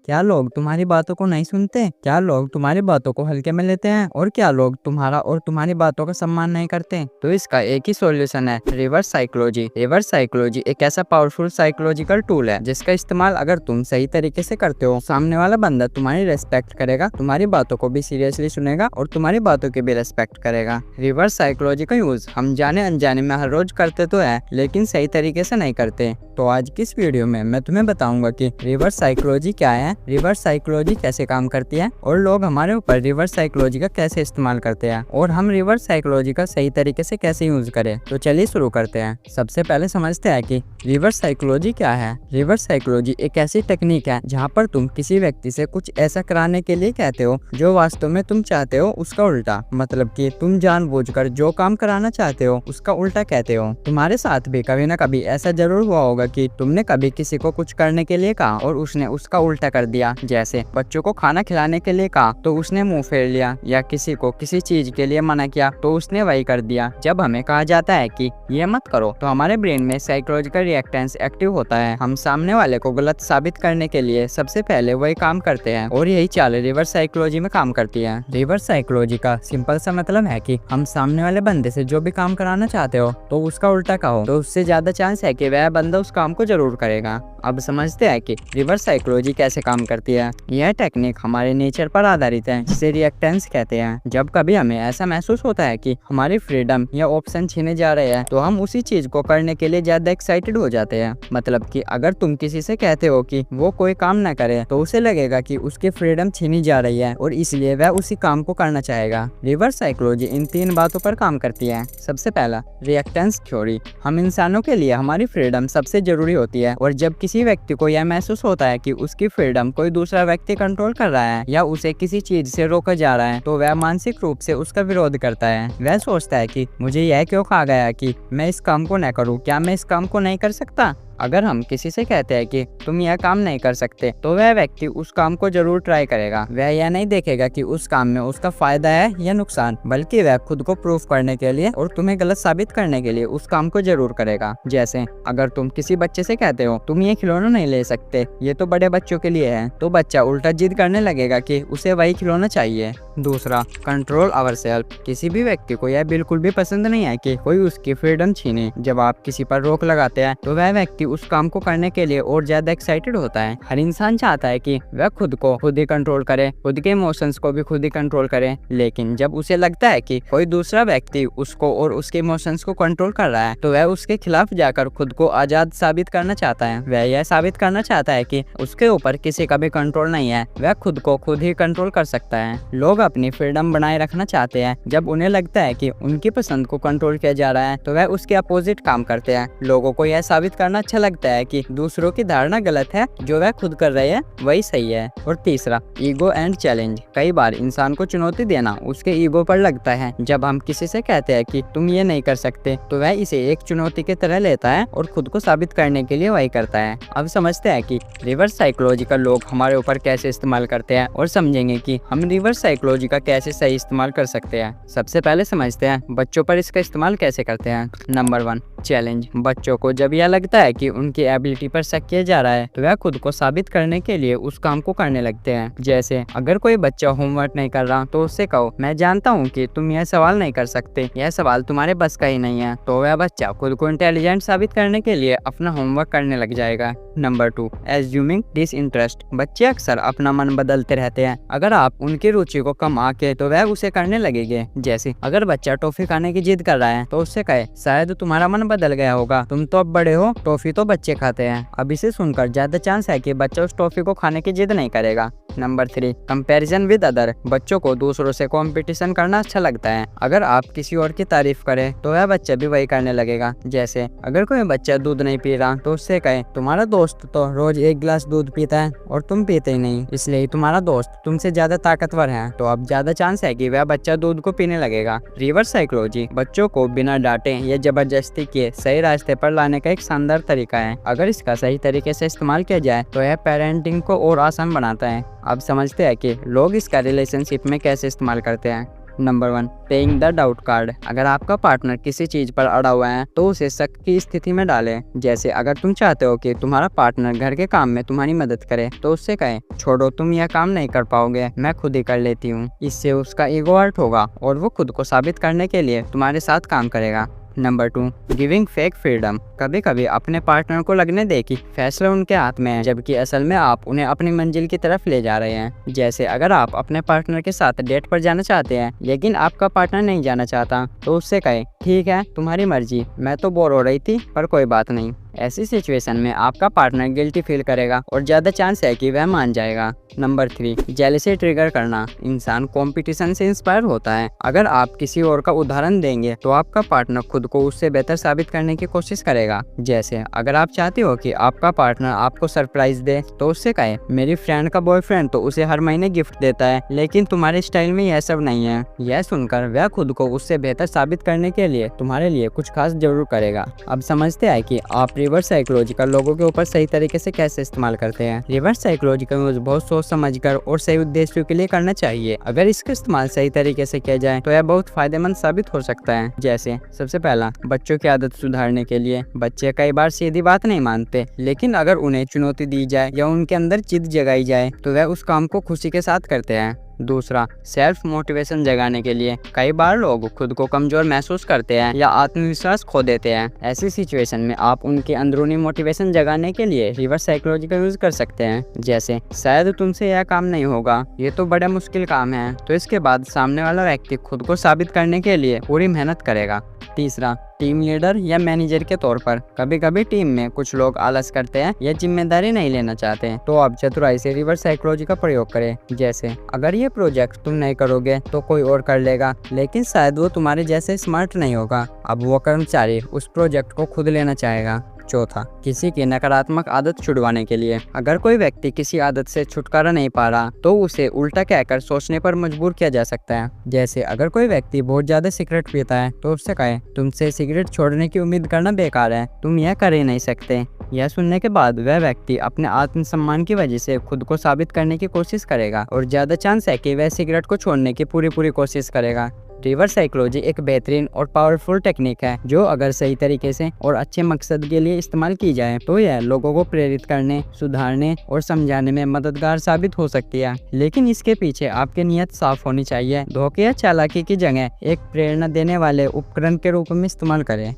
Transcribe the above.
क्या लोग तुम्हारी बातों को नहीं सुनते? क्या लोग तुम्हारी बातों को हल्के में लेते हैं? और क्या लोग तुम्हारा और तुम्हारी बातों का सम्मान नहीं करते? तो इसका एक ही सॉल्यूशन है, रिवर्स साइकोलॉजी। रिवर्स साइकोलॉजी एक ऐसा पावरफुल साइकोलॉजिकल टूल है जिसका इस्तेमाल अगर तुम सही तरीके से करते हो, सामने वाला बंदा तुम्हारी रेस्पेक्ट करेगा, तुम्हारी बातों को भी सीरियसली सुनेगा और तुम्हारी बातों की भी रेस्पेक्ट करेगा। रिवर्स साइकोलॉजी का यूज हम जाने अनजाने में हर रोज करते तो है, लेकिन सही तरीके से नहीं करते। तो आज की इस वीडियो में मैं तुम्हें बताऊंगा कि रिवर्स साइकोलॉजी क्या है, रिवर्स साइकोलॉजी कैसे काम करती है और लोग हमारे ऊपर रिवर्स साइकोलॉजी का कैसे इस्तेमाल करते हैं और हम रिवर्स साइकोलॉजी का सही तरीके से कैसे यूज करें। तो चलिए शुरू करते हैं। सबसे पहले समझते हैं कि रिवर्स साइकोलॉजी क्या है। रिवर्स साइकोलॉजी एक ऐसी टेक्निक है जहाँ पर तुम किसी व्यक्ति से कुछ ऐसा कराने के लिए कहते हो जो वास्तव में तुम चाहते हो उसका उल्टा, मतलब कि तुम जानबूझकर जो काम कराना चाहते हो उसका उल्टा कहते हो। तुम्हारे साथ भी कभी ना कभी ऐसा जरूर हुआ होगा कि तुमने कभी किसी को कुछ करने के लिए कहा और उसने उसका उल्टा कर दिया। जैसे बच्चों को खाना खिलाने के लिए कहा तो उसने मुंह फेर लिया, या किसी को किसी चीज के लिए मना किया तो उसने वही कर दिया। जब हमें कहा जाता है कि ये मत करो तो हमारे ब्रेन में साइकोलॉजिकल रिएक्टेंस एक्टिव होता है। हम सामने वाले को गलत साबित करने के लिए सबसे पहले वही काम करते हैं और यही चाल रिवर्स साइकोलॉजी में काम करती है। रिवर्स साइकोलॉजी का सिंपल सा मतलब है कि हम सामने वाले बंदे से जो भी काम कराना चाहते हो तो उसका उल्टा कहो, तो उससे ज्यादा चांस है कि वह बंदा उस काम को जरूर करेगा। अब समझते हैं कि रिवर्स साइकोलॉजी कैसे काम करती है। यह टेक्निक हमारे नेचर पर आधारित है जिसे रिएक्टेंस कहते हैं। जब कभी हमें ऐसा महसूस होता है कि हमारी फ्रीडम या ऑप्शन छीने जा रहे हैं तो हम उसी चीज को करने के लिए ज्यादा एक्साइटेड हो जाते हैं। मतलब कि अगर तुम किसी से कहते हो कि वो कोई काम ना करे तो उसे लगेगा कि उसकी फ्रीडम छीनी जा रही है और इसलिए वह उसी काम को करना चाहेगा। रिवर्स साइकोलॉजी इन 3 बातों पर काम करती है। सबसे पहला, रिएक्टेंस थ्योरी। हम इंसानों के लिए हमारी फ्रीडम सबसे जरूरी होती है और जब किसी व्यक्ति को यह महसूस होता है कि उसकी फ्रीडम कोई दूसरा व्यक्ति कंट्रोल कर रहा है या उसे किसी चीज से रोका जा रहा है तो वह मानसिक रूप से उसका विरोध करता है। वह सोचता है कि मुझे यह क्यों कहा गया कि मैं इस काम को न करूं, क्या मैं इस काम को नहीं कर सकता? अगर हम किसी से कहते हैं कि तुम यह काम नहीं कर सकते तो वह व्यक्ति उस काम को जरूर ट्राई करेगा। वह यह नहीं देखेगा कि उस काम में उसका फायदा है या नुकसान, बल्कि वह खुद को प्रूफ करने के लिए और तुम्हें गलत साबित करने के लिए उस काम को जरूर करेगा। जैसे अगर तुम किसी बच्चे से कहते हो तुम ये खिलौना नहीं ले सकते, ये तो बड़े बच्चों के लिए है, तो बच्चा उल्टा जिद करने लगेगा कि उसे वही खिलौना चाहिए। दूसरा, कंट्रोल आवरसेल्फ। किसी भी व्यक्ति को यह बिल्कुल भी पसंद नहीं है कि कोई उसकी फ्रीडम छीने। जब आप किसी पर रोक लगाते हैं तो वह व्यक्ति उस काम को करने के लिए और ज्यादा एक्साइटेड होता है। हर इंसान चाहता है कि वह खुद को खुद ही कंट्रोल करे, खुद के इमोशंस को भी खुद ही कंट्रोल करे, लेकिन जब उसे लगता है कि कोई दूसरा व्यक्ति उसको और उसके इमोशंस को कंट्रोल कर रहा है तो वह उसके खिलाफ जाकर खुद को आजाद साबित करना चाहता है। वह यह साबित करना चाहता है कि उसके ऊपर किसी का भी कंट्रोल नहीं है, वह खुद को खुद ही कंट्रोल कर सकता है। लोग अपनी फ्रीडम बनाए रखना चाहते हैं। जब उन्हें लगता है कि उनकी पसंद को कंट्रोल किया जा रहा है तो वह उसके अपोजिट काम करते हैं। लोगों को यह साबित करना अच्छा लगता है कि दूसरों की धारणा गलत है, जो वह खुद कर रहे हैं वही सही है। और तीसरा, ईगो एंड चैलेंज। कई बार इंसान को चुनौती देना उसके ईगो पर लगता है। जब हम किसी से कहते हैं कि तुम ये नहीं कर सकते तो वह इसे एक चुनौती की तरह लेता है और खुद को साबित करने के लिए वही करता है। अब समझते हैं कि रिवर्स साइकोलॉजी का लोग हमारे ऊपर कैसे इस्तेमाल करते हैं और समझेंगे कि हम रिवर्स साइकोलॉजी का कैसे सही इस्तेमाल कर सकते हैं। सबसे पहले समझते हैं बच्चों पर इसका इस्तेमाल कैसे करते हैं। Number 1, challenge. बच्चों को जब यह लगता है कि उनकी एबिलिटी पर शक किया जा रहा है तो वह खुद को साबित करने के लिए उस काम को करने लगते हैं। जैसे अगर कोई बच्चा होमवर्क नहीं कर रहा तो उससे कहो मैं जानता हूँ कि तुम यह सवाल नहीं कर सकते, यह सवाल तुम्हारे बस का ही नहीं है, तो वह बच्चा खुद को इंटेलिजेंट साबित करने के लिए अपना होमवर्क करने लग जाएगा। Number 2, assuming disinterest. बच्चे अक्सर अपना मन बदलते रहते हैं। अगर आप उनकी रुचि को कम आके तो वह उसे करने लगेंगे। जैसे अगर बच्चा टॉफी खाने की जिद कर रहा है तो उससे कहे शायद तुम्हारा मन बदल गया होगा, तुम तो अब बड़े हो, टॉफी तो बच्चे खाते हैं। अब इसे सुनकर ज्यादा चांस है कि बच्चा उस टॉफी को खाने की जिद नहीं करेगा। Number 3, comparison with other. बच्चों को दूसरों से कंपटीशन करना अच्छा लगता है। अगर आप किसी और की तारीफ करें तो वह बच्चा भी वही करने लगेगा। जैसे अगर कोई बच्चा दूध नहीं पी रहा तो उससे कहे तुम्हारा दोस्त तो रोज 1 गिलास दूध पीता है और तुम पीते ही नहीं, इसलिए तुम्हारा दोस्त तुमसे ज्यादा ताकतवर है, तो अब ज्यादा चांस है कि वह बच्चा दूध को पीने लगेगा। रिवर्स साइकोलॉजी बच्चों को बिना डांटे या जबरदस्ती किए सही रास्ते पर लाने का एक शानदार तरीका है। अगर इसका सही तरीके से इस्तेमाल किया जाए तो यह पेरेंटिंग को और आसान बनाता है। अब समझते हैं कि लोग इसका रिलेशनशिप में कैसे इस्तेमाल करते हैं। Number 1, paying the doubt card. अगर आपका पार्टनर किसी चीज पर अड़ा हुआ है तो उसे शक की स्थिति में डालें। जैसे अगर तुम चाहते हो कि तुम्हारा पार्टनर घर के काम में तुम्हारी मदद करे तो उससे कहें, छोड़ो तुम यह काम नहीं कर पाओगे, मैं खुद ही कर लेती हूँ। इससे उसका ईगो हर्ट होगा और वो खुद को साबित करने के लिए तुम्हारे साथ काम करेगा। Number 2, giving fake freedom. कभी कभी अपने पार्टनर को लगने दे कि फैसला उनके हाथ में है, जबकि असल में आप उन्हें अपनी मंजिल की तरफ ले जा रहे हैं। जैसे अगर आप अपने पार्टनर के साथ डेट पर जाना चाहते हैं लेकिन आपका पार्टनर नहीं जाना चाहता तो उससे कहें, ठीक है तुम्हारी मर्जी, मैं तो बोर हो रही थी पर कोई बात नहीं। ऐसी सिचुएशन में आपका पार्टनर गिल्टी फील करेगा और ज्यादा चांस है कि वह मान जाएगा। नंबर 3, जेलसी ट्रिगर करना। इंसान कंपटीशन से इंस्पायर होता है। अगर आप किसी और का उदाहरण देंगे तो आपका पार्टनर खुद को उससे बेहतर साबित करने की कोशिश करेगा। जैसे अगर आप चाहते हो कि आपका पार्टनर आपको सरप्राइज दे तो उससे कहें, मेरी फ्रेंड का बॉयफ्रेंड तो उसे हर महीने गिफ्ट देता है लेकिन तुम्हारे स्टाइल में यह सब नहीं है। यह सुनकर वह खुद को उससे बेहतर साबित करने के लिए तुम्हारे लिए कुछ खास जरूर करेगा। अब समझते हैं कि आप रिवर्स साइकोलॉजी का लोगों के ऊपर सही तरीके से कैसे इस्तेमाल करते हैं। रिवर्स साइकोलॉजी का यूज बहुत सोच समझकर और सही उद्देश्यों के लिए करना चाहिए। अगर इसका इस्तेमाल सही तरीके से किया जाए तो यह बहुत फायदेमंद साबित हो सकता है। जैसे सबसे पहला, बच्चों की आदत सुधारने के लिए। बच्चे कई बार सीधी बात नहीं मानते, लेकिन अगर उन्हें चुनौती दी जाए या उनके अंदर जिद जगाई जाए तो वह उस काम को खुशी के साथ करते हैं। दूसरा, सेल्फ मोटिवेशन जगाने के लिए। कई बार लोग खुद को कमजोर महसूस करते हैं या आत्मविश्वास खो देते हैं। ऐसी सिचुएशन में आप उनके अंदरूनी मोटिवेशन जगाने के लिए रिवर्स साइकोलॉजी का यूज कर सकते हैं। जैसे, शायद तुमसे यह काम नहीं होगा, ये तो बड़ा मुश्किल काम है। तो इसके बाद सामने वाला व्यक्ति खुद को साबित करने के लिए पूरी मेहनत करेगा। तीसरा, टीम लीडर या मैनेजर के तौर पर। कभी कभी टीम में कुछ लोग आलस करते हैं या जिम्मेदारी नहीं लेना चाहते, तो आप चतुराई से रिवर्स साइकोलॉजी का प्रयोग करें। जैसे, अगर ये प्रोजेक्ट तुम नहीं करोगे तो कोई और कर लेगा, लेकिन शायद वो तुम्हारे जैसे स्मार्ट नहीं होगा। अब वो कर्मचारी उस प्रोजेक्ट को खुद लेना चाहेगा। चौथा, किसी की नकारात्मक आदत छुड़वाने के लिए। अगर कोई व्यक्ति किसी आदत से छुटकारा नहीं पा रहा तो उसे उल्टा कहकर सोचने पर मजबूर किया जा सकता है। जैसे अगर कोई व्यक्ति बहुत ज्यादा सिगरेट पीता है तो उससे कहे, तुमसे सिगरेट छोड़ने की उम्मीद करना बेकार है, तुम यह कर ही नहीं सकते। यह सुनने के बाद वह व्यक्ति अपने आत्मसम्मान की वजह से खुद को साबित करने की कोशिश करेगा और ज्यादा चांस है कि वह सिगरेट को छोड़ने की पूरी कोशिश करेगा। रिवर्स साइकोलॉजी एक बेहतरीन और पावरफुल टेक्निक है जो अगर सही तरीके से और अच्छे मकसद के लिए इस्तेमाल की जाए तो यह लोगों को प्रेरित करने, सुधारने और समझाने में मददगार साबित हो सकती है। लेकिन इसके पीछे आपकी नीयत साफ होनी चाहिए। धोखे या चालाकी की जगह एक प्रेरणा देने वाले उपकरण के रूप में इस्तेमाल करें।